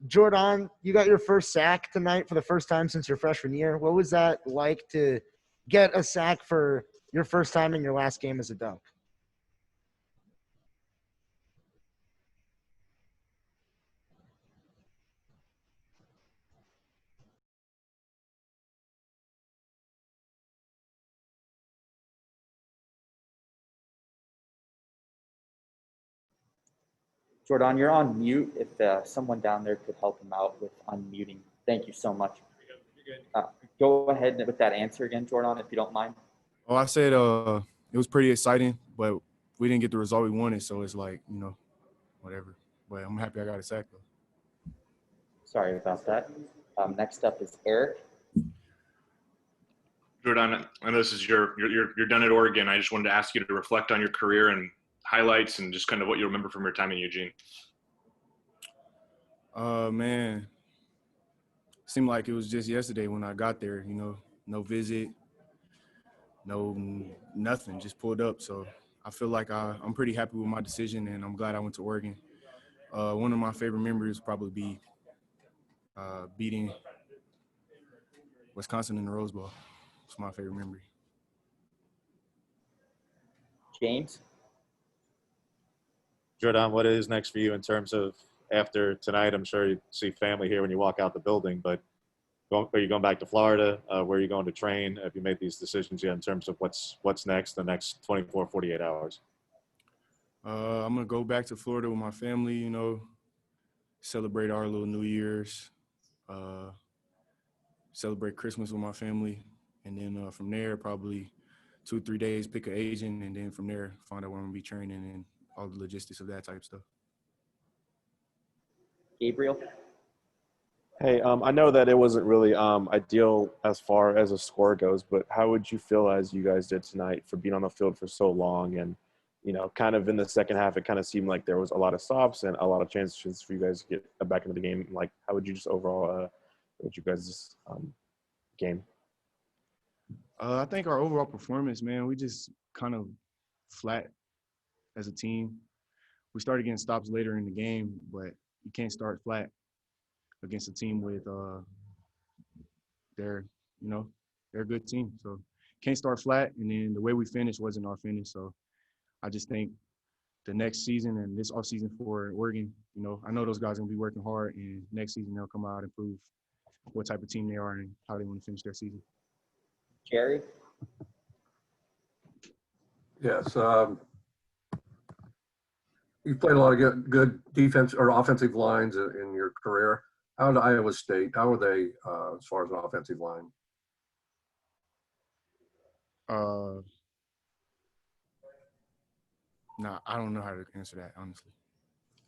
Jordan, you got your first sack tonight for the first time since your freshman year. What was that like to get a sack for your first time in your last game as a Dunk? Jordan, you're on mute. If someone down there could help him out with unmuting. Thank you so much. Go ahead with that answer again, Jordan, if you don't mind. Oh, I said it was pretty exciting, but we didn't get the result we wanted, so it's like, whatever. But I'm happy I got a sack, though. Sorry about that. Next up is Eric. Jordan, I know this is you're done at Oregon. I just wanted to ask you to reflect on your career and highlights and just kind of what you remember from your time in Eugene. Man, seemed like it was just yesterday when I got there. No visit, no nothing, just pulled up. So I feel like I'm pretty happy with my decision, and I'm glad I went to Oregon. One of my favorite memories probably be beating Wisconsin in the Rose Bowl. It's my favorite memory. James? Jordan, what is next for you in terms of after tonight? I'm sure you see family here when you walk out the building, but are you going back to Florida? Where are you going to train? Have you made these decisions yet in terms of what's next, the next 24, 48 hours? I'm going to go back to Florida with my family, celebrate our little New Year's, celebrate Christmas with my family. And then from there, probably 2 or 3 days, pick an agent, and then from there, find out where I'm going to be training and all the logistics of that type of stuff. Gabriel? Hey, I know that it wasn't really ideal as far as a score goes, but how would you feel as you guys did tonight for being on the field for so long? And, kind of in the second half, it kind of seemed like there was a lot of stops and a lot of chances for you guys to get back into the game. Like, how would you just overall what you guys' game? I think our overall performance, man, we just kind of flat as a team. We started getting stops later in the game, but you can't start flat against a team with they're a good team. So can't start flat, and then the way we finished wasn't our finish. So I just think the next season and this offseason for Oregon, I know those guys are gonna be working hard, and next season they'll come out and prove what type of team they are and how they want to finish their season. Jerry? Yes. You've played a lot of good defense or offensive lines in your career. How did Iowa State? How are they as far as an offensive line? No, I don't know how to answer that, honestly.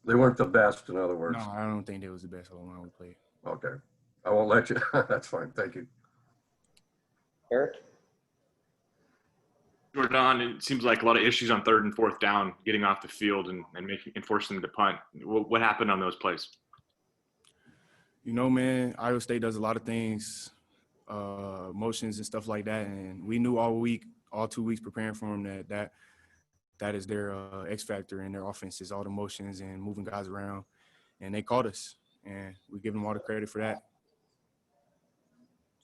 They weren't the best, in other words. No, I don't think they was the best line we played. Okay. I won't let you. That's fine. Thank you. Eric? Jordan, it seems like a lot of issues on 3rd and 4th down, getting off the field and forcing them to punt. What happened on those plays? Man, Iowa State does a lot of things, motions and stuff like that, and we knew all 2 weeks preparing for them that is their X factor in their offense is all the motions and moving guys around, and they caught us, and we give them all the credit for that.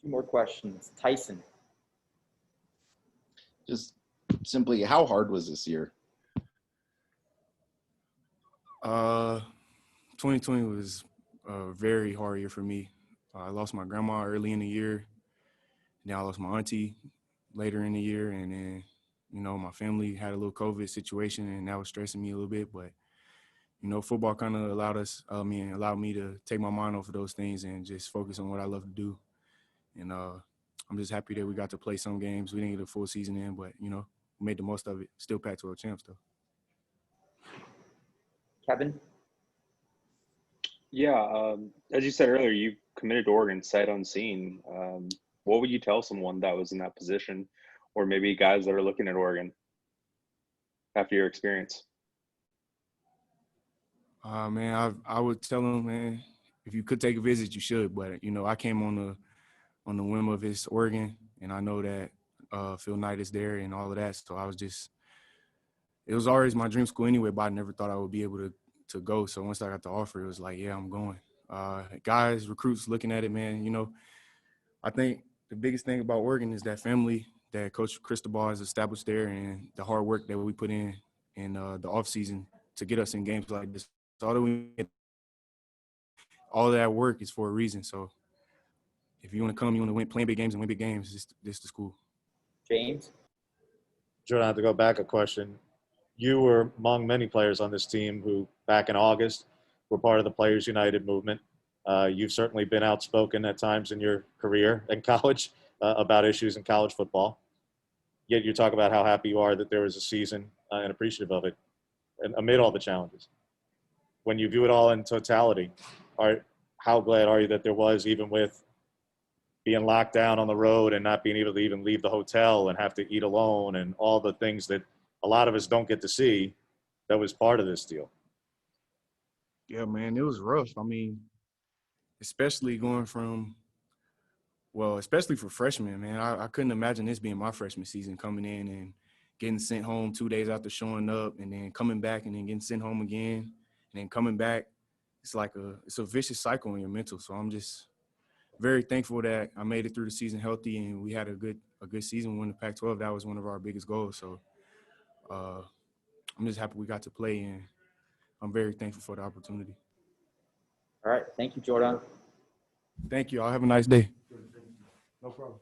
2 more questions. Tyson? Just simply, how hard was this year? 2020 was a very hard year for me. I lost my grandma early in the year. Then I lost my auntie later in the year. And then, my family had a little COVID situation, and that was stressing me a little bit. But, football kind of allowed me to take my mind off of those things and just focus on what I love to do. And I'm just happy that we got to play some games. We didn't get a full season in, but, we made the most of it. Still Pac-12 champs, though. Kevin? Yeah, as you said earlier, you committed to Oregon sight unseen. What would you tell someone that was in that position, or maybe guys that are looking at Oregon after your experience? Man, I would tell them, man, if you could take a visit, you should. But, I came on the whim of it's Oregon, and I know that Phil Knight is there and all of that. So it was always my dream school anyway, but I never thought I would be able to go. So once I got the offer, it was like, yeah, I'm going. guys, recruits looking at it, man. You know, I think the biggest thing about Oregon is that family that Coach Cristobal has established there, and the hard work that we put in the offseason to get us in games like this. So all of that work is for a reason. So if you want to come, you want to win, playing big games and win big games, this is the school. James? Jordan, I have to go back a question. You were among many players on this team who, back in August, were part of the Players United movement. You've certainly been outspoken at times in your career in college about issues in college football. Yet you talk about how happy you are that there was a season and appreciative of it and amid all the challenges. When you view it all in totality, how glad are you that there was, even with being locked down on the road and not being able to even leave the hotel and have to eat alone and all the things that a lot of us don't get to see, that was part of this deal? Yeah, man, it was rough. I mean, especially going from, well, especially for freshmen, man. I couldn't imagine this being my freshman season, coming in and getting sent home 2 days after showing up, and then coming back and then getting sent home again, and then coming back. It's a vicious cycle in your mental. So I'm just very thankful that I made it through the season healthy, and we had a good season. Win the Pac-12. That was one of our biggest goals. So I'm just happy we got to play, and I'm very thankful for the opportunity. All right. Thank you, Jordan. Thank you. I'll have a nice day. No problem.